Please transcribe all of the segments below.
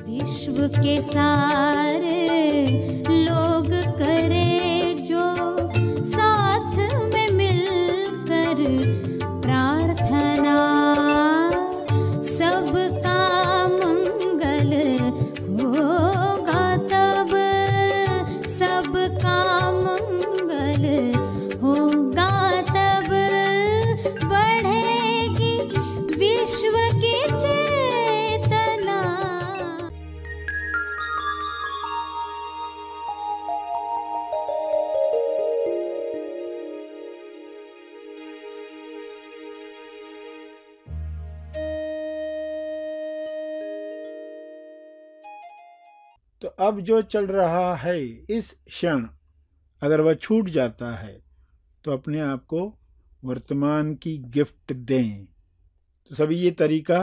विश्व के सारे लोग करे जो साथ में मिलकर प्रार्थना, सबका मंगल होगा तब, सबका मंगल होगा तब, बढ़ेगी विश्व की चेतना। तो अब जो चल रहा है इस क्षण अगर वह छूट जाता है तो अपने आप को वर्तमान की गिफ्ट दें। तो सभी ये तरीका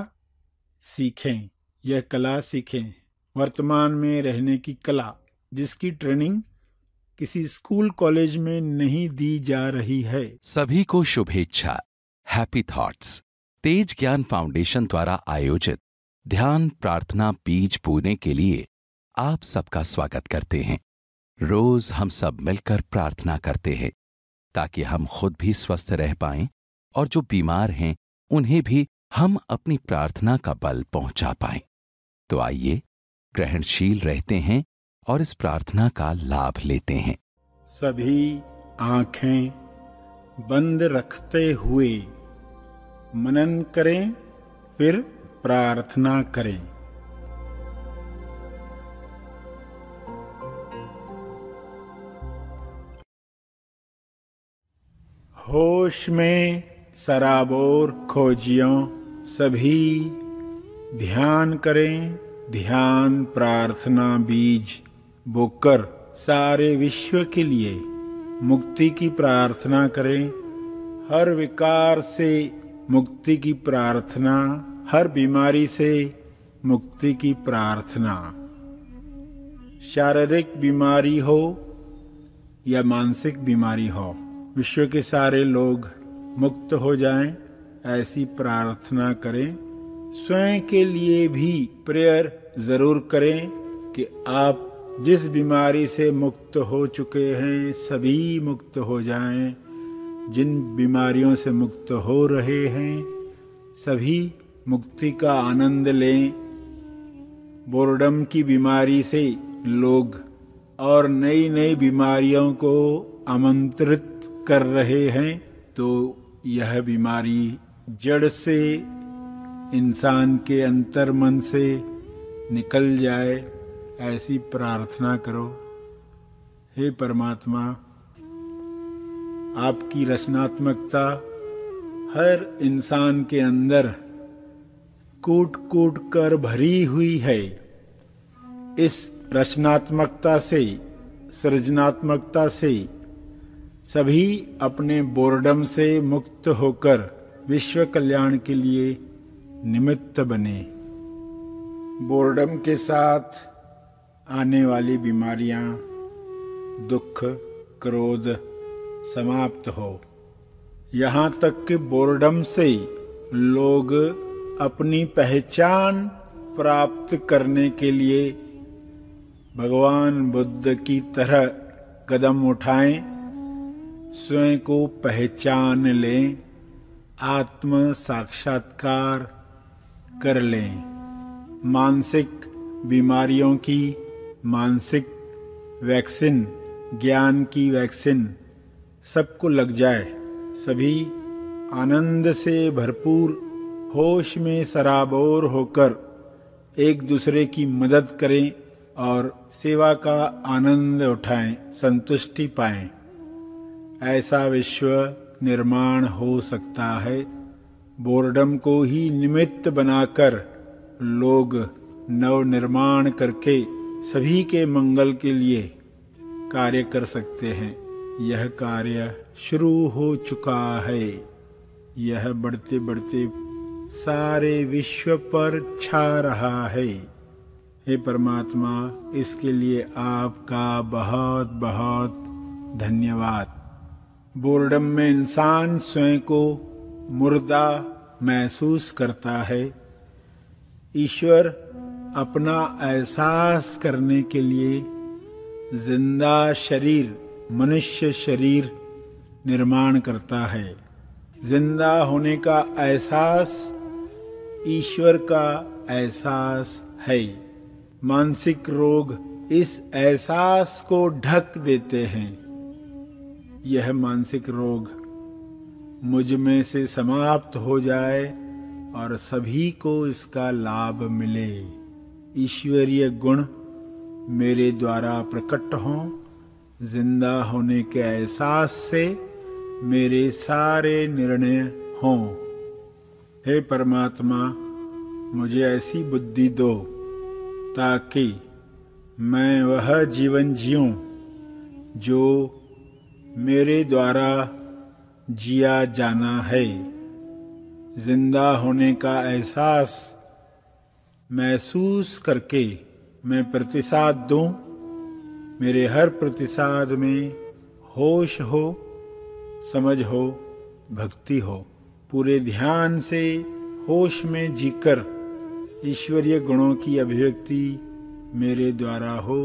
सीखें, यह कला सीखें, वर्तमान में रहने की कला, जिसकी ट्रेनिंग किसी स्कूल कॉलेज में नहीं दी जा रही है। सभी को शुभेच्छा। हैप्पी थॉट्स तेज ज्ञान फाउंडेशन द्वारा आयोजित ध्यान प्रार्थना बीज बोने के लिए आप सबका स्वागत करते हैं। रोज हम सब मिलकर प्रार्थना करते हैं ताकि हम खुद भी स्वस्थ रह पाएं और जो बीमार हैं उन्हें भी हम अपनी प्रार्थना का बल पहुंचा पाएं। तो आइए ग्रहणशील रहते हैं और इस प्रार्थना का लाभ लेते हैं। सभी आंखें बंद रखते हुए मनन करें, फिर प्रार्थना करें। होश में सराबोर खोजियों सभी ध्यान करें, ध्यान प्रार्थना बीज बोकर सारे विश्व के लिए मुक्ति की प्रार्थना करें। हर विकार से मुक्ति की प्रार्थना, हर बीमारी से मुक्ति की प्रार्थना। शारीरिक बीमारी हो या मानसिक बीमारी हो, विश्व के सारे लोग मुक्त हो जाएं, ऐसी प्रार्थना करें। स्वयं के लिए भी प्रेयर जरूर करें कि आप जिस बीमारी से मुक्त हो चुके हैं सभी मुक्त हो जाएं। जिन बीमारियों से मुक्त हो रहे हैं सभी मुक्ति का आनंद लें। बोर्डम की बीमारी से लोग और नई नई बीमारियों को आमंत्रित कर रहे हैं, तो यह बीमारी जड़ से इंसान के अंतर मन से निकल जाए, ऐसी प्रार्थना करो। हे परमात्मा, आपकी रचनात्मकता हर इंसान के अंदर कूट कूट कर भरी हुई है। इस रचनात्मकता से, सृजनात्मकता से सभी अपने बोर्डम से मुक्त होकर विश्व कल्याण के लिए निमित्त बने। बोर्डम के साथ आने वाली बीमारियां, दुख, क्रोध समाप्त हो। यहाँ तक कि बोर्डम से लोग अपनी पहचान प्राप्त करने के लिए भगवान बुद्ध की तरह कदम उठाएं, स्वयं को पहचान लें, आत्म साक्षात्कार कर लें। मानसिक बीमारियों की मानसिक वैक्सीन, ज्ञान की वैक्सीन सबको लग जाए। सभी आनंद से भरपूर होश में सराबोर होकर एक दूसरे की मदद करें और सेवा का आनंद उठाएं, संतुष्टि पाएं। ऐसा विश्व निर्माण हो सकता है। बोर्डम को ही निमित्त बनाकर लोग नव निर्माण करके सभी के मंगल के लिए कार्य कर सकते हैं। यह कार्य शुरू हो चुका है। यह बढ़ते बढ़ते सारे विश्व पर छा रहा है। हे परमात्मा, इसके लिए आपका बहुत बहुत धन्यवाद। बोर्डम में इंसान स्वयं को मुर्दा महसूस करता है। ईश्वर अपना एहसास करने के लिए जिंदा शरीर, मनुष्य शरीर निर्माण करता है। जिंदा होने का एहसास ईश्वर का एहसास है। मानसिक रोग इस एहसास को ढक देते हैं। यह मानसिक रोग मुझ में से समाप्त हो जाए और सभी को इसका लाभ मिले। ईश्वरीय गुण मेरे द्वारा प्रकट हों। जिंदा होने के एहसास से मेरे सारे निर्णय हों। हे परमात्मा, मुझे ऐसी बुद्धि दो ताकि मैं वह जीवन जीऊं जो मेरे द्वारा जिया जाना है। जिंदा होने का एहसास महसूस करके मैं प्रतिसाद दूं। मेरे हर प्रतिसाद में होश हो, समझ हो, भक्ति हो। पूरे ध्यान से होश में जीकर ईश्वरीय गुणों की अभिव्यक्ति मेरे द्वारा हो।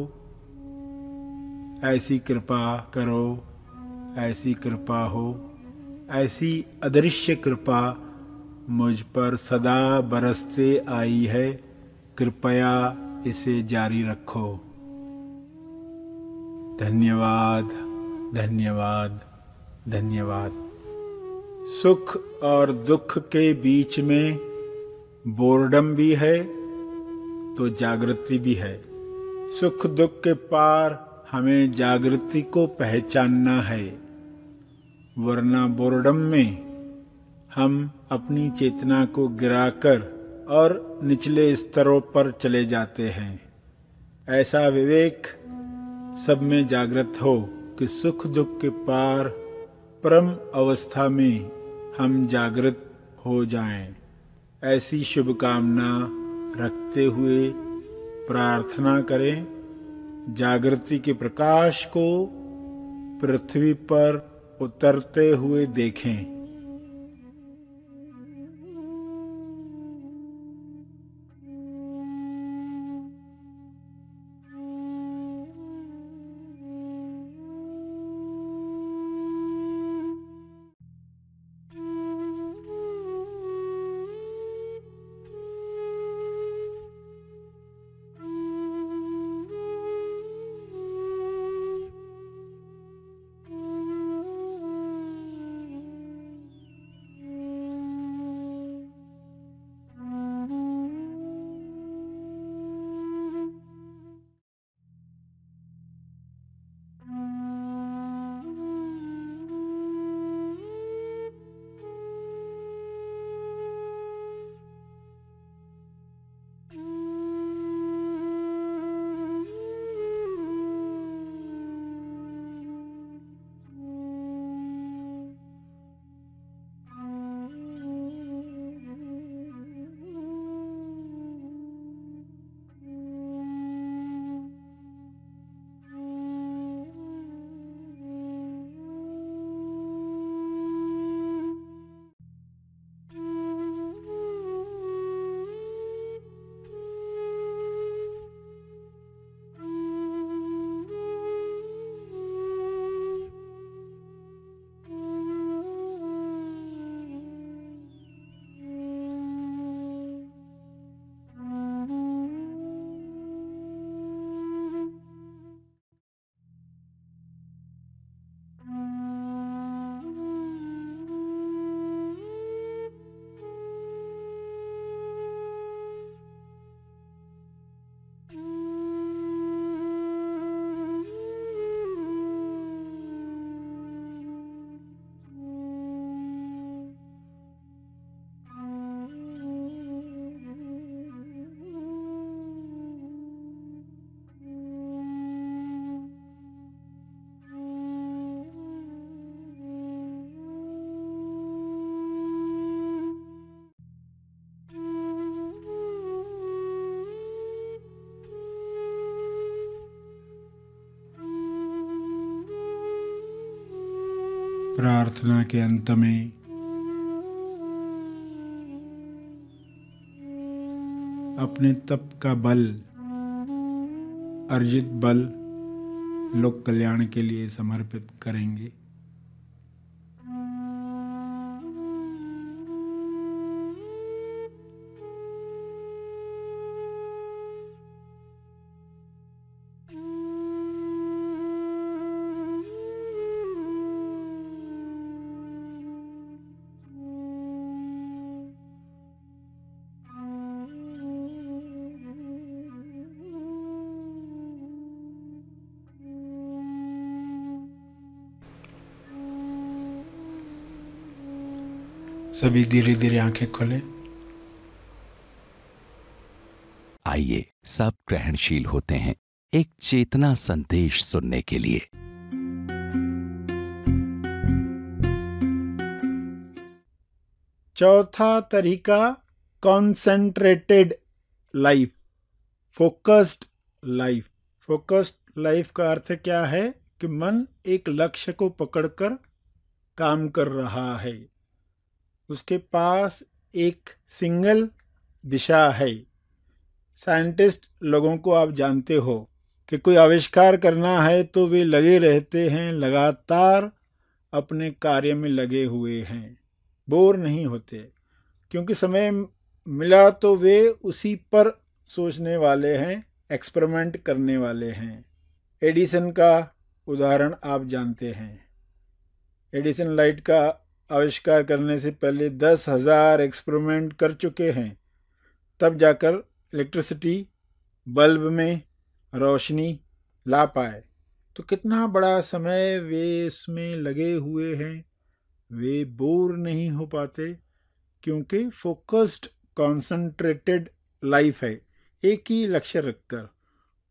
ऐसी कृपा करो, ऐसी कृपा हो, ऐसी अदृश्य कृपा मुझ पर सदा बरसते आई है। कृपया इसे जारी रखो। धन्यवाद, धन्यवाद, धन्यवाद। सुख और दुख के बीच में बोर्डम भी है तो जागृति भी है। सुख दुख के पार हमें जागृति को पहचानना है, वरना बोर्डम में हम अपनी चेतना को गिराकर और निचले स्तरों पर चले जाते हैं। ऐसा विवेक सब में जागृत हो कि सुख दुख के पार परम अवस्था में हम जागृत हो जाएं। ऐसी शुभकामना रखते हुए प्रार्थना करें। जागृति के प्रकाश को पृथ्वी पर उतरते हुए देखें। प्रार्थना के अंत में अपने तप का बल, अर्जित बल लोक कल्याण के लिए समर्पित करेंगे। सभी धीरे धीरे आंखें खोलें। आइए सब ग्रहणशील होते हैं एक चेतना संदेश सुनने के लिए। चौथा तरीका concentrated life, focused life. Focused life का अर्थ क्या है कि मन एक लक्ष्य को पकड़कर काम कर रहा है, उसके पास एक सिंगल दिशा है। साइंटिस्ट लोगों को आप जानते हो कि कोई आविष्कार करना है तो वे लगे रहते हैं, लगातार अपने कार्य में लगे हुए हैं, बोर नहीं होते, क्योंकि समय मिला तो वे उसी पर सोचने वाले हैं, एक्सपेरिमेंट करने वाले हैं। एडिसन का उदाहरण आप जानते हैं। एडिसन लाइट का आविष्कार करने से पहले 10,000 एक्सपेरिमेंट कर चुके हैं, तब जाकर इलेक्ट्रिसिटी बल्ब में रोशनी ला पाए। तो कितना बड़ा समय वे इसमें लगे हुए हैं, वे बोर नहीं हो पाते, क्योंकि फोकस्ड कॉन्सेंट्रेटेड लाइफ है, एक ही लक्ष्य रखकर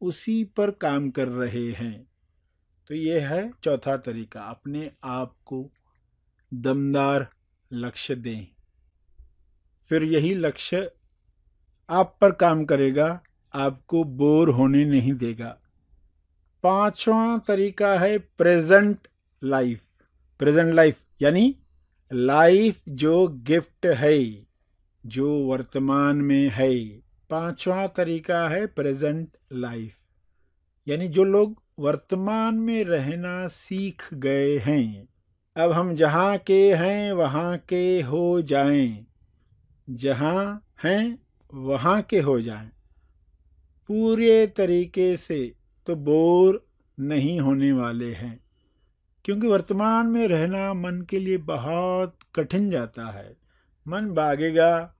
उसी पर काम कर रहे हैं। तो ये है चौथा तरीका, अपने आप को दमदार लक्ष्य दें, फिर यही लक्ष्य आप पर काम करेगा, आपको बोर होने नहीं देगा। पांचवा तरीका है प्रेजेंट लाइफ। प्रेजेंट लाइफ यानी लाइफ जो गिफ्ट है, जो वर्तमान में है। पांचवा तरीका है प्रेजेंट लाइफ, यानी जो लोग वर्तमान में रहना सीख गए हैं, अब हम जहाँ के हैं वहाँ के हो जाएं, जहाँ हैं वहाँ के हो जाएं, पूरे तरीके से तो बोर नहीं होने वाले हैं। क्योंकि वर्तमान में रहना मन के लिए बहुत कठिन जाता है। मन भागेगा,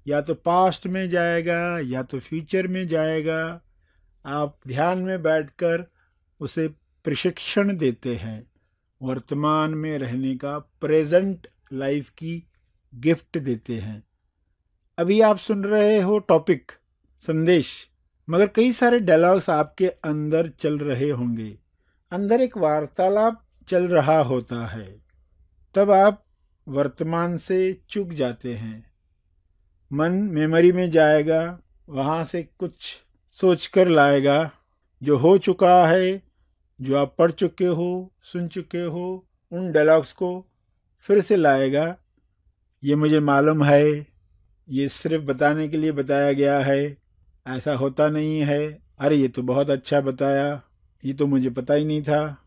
या तो पास्ट में जाएगा या तो फ्यूचर में जाएगा। आप ध्यान में बैठकर उसे प्रशिक्षण देते हैं, वर्तमान में रहने का, प्रेजेंट लाइफ की गिफ्ट देते हैं। अभी आप सुन रहे हो टॉपिक, संदेश, मगर कई सारे डायलॉग्स आपके अंदर चल रहे होंगे, अंदर एक वार्तालाप चल रहा होता है, तब आप वर्तमान से चूक जाते हैं। मन मेमोरी में जाएगा, वहाँ से कुछ सोच कर लाएगा जो हो चुका है, जो आप पढ़ चुके हो, सुन चुके हो, उन डायलॉग्स को फिर से लाएगा। ये मुझे मालूम है, ये सिर्फ बताने के लिए बताया गया है, ऐसा होता नहीं है, अरे ये तो बहुत अच्छा बताया, ये तो मुझे पता ही नहीं था।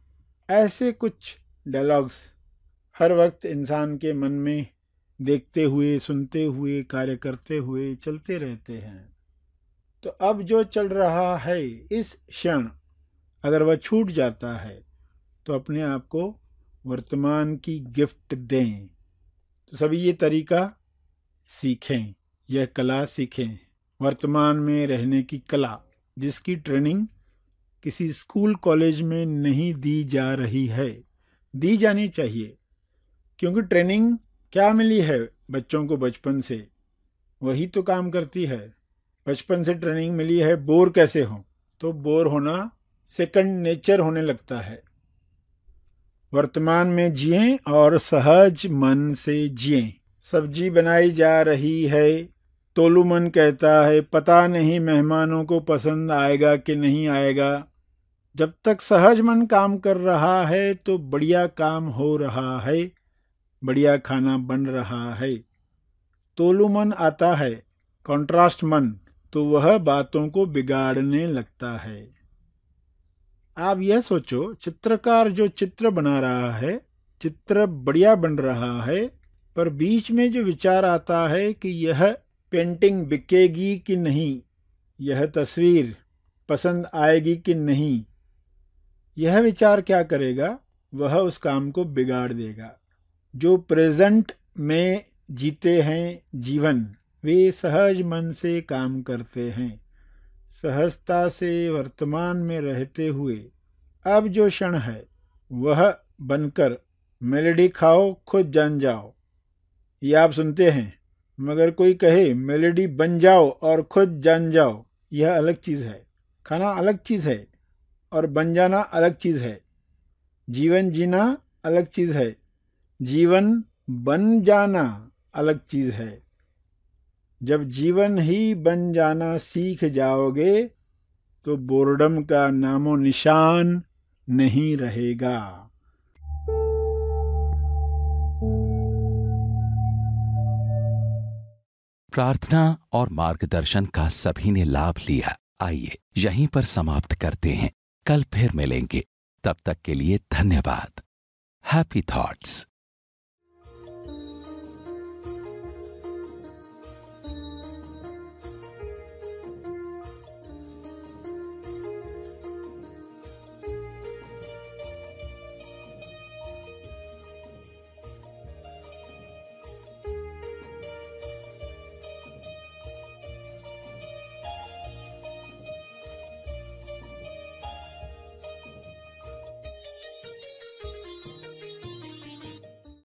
ऐसे कुछ डायलॉग्स हर वक्त इंसान के मन में देखते हुए, सुनते हुए, कार्य करते हुए चलते रहते हैं। तो अब जो चल रहा है, इस क्षण अगर वह छूट जाता है तो अपने आप को वर्तमान की गिफ्ट दें। तो सभी ये तरीका सीखें, यह कला सीखें, वर्तमान में रहने की कला, जिसकी ट्रेनिंग किसी स्कूल कॉलेज में नहीं दी जा रही है, दी जानी चाहिए। क्योंकि ट्रेनिंग क्या मिली है बच्चों को बचपन से, वही तो काम करती है। बचपन से ट्रेनिंग मिली है बोर कैसे हो, तो बोर होना सेकंड नेचर होने लगता है। वर्तमान में जिएं और सहज मन से जिएं। सब्जी बनाई जा रही है, तोलू मन कहता है पता नहीं मेहमानों को पसंद आएगा कि नहीं आएगा। जब तक सहज मन काम कर रहा है तो बढ़िया काम हो रहा है, बढ़िया खाना बन रहा है। तोलू मन आता है, कॉन्ट्रास्ट मन, तो वह बातों को बिगाड़ने लगता है। आप यह सोचो, चित्रकार जो चित्र बना रहा है, चित्र बढ़िया बन रहा है, पर बीच में जो विचार आता है कि यह पेंटिंग बिकेगी कि नहीं, यह तस्वीर पसंद आएगी कि नहीं, यह विचार क्या करेगा? वह उस काम को बिगाड़ देगा। जो प्रेजेंट में जीते हैं जीवन, वे सहज मन से काम करते हैं, सहजता से वर्तमान में रहते हुए अब जो क्षण है वह बनकर मेलोडी खाओ खुद जान जाओ। ये आप सुनते हैं, मगर कोई कहे मेलोडी बन जाओ और खुद जान जाओ, यह अलग चीज़ है। खाना अलग चीज़ है और बन जाना अलग चीज़ है। जीवन जीना अलग चीज़ है, जीवन बन जाना अलग चीज़ है। जब जीवन ही बन जाना सीख जाओगे तो बोर्डम का नामो निशान नहीं रहेगा। प्रार्थना और मार्गदर्शन का सभी ने लाभ लिया। आइए यहीं पर समाप्त करते हैं, कल फिर मिलेंगे। तब तक के लिए धन्यवाद। Happy thoughts.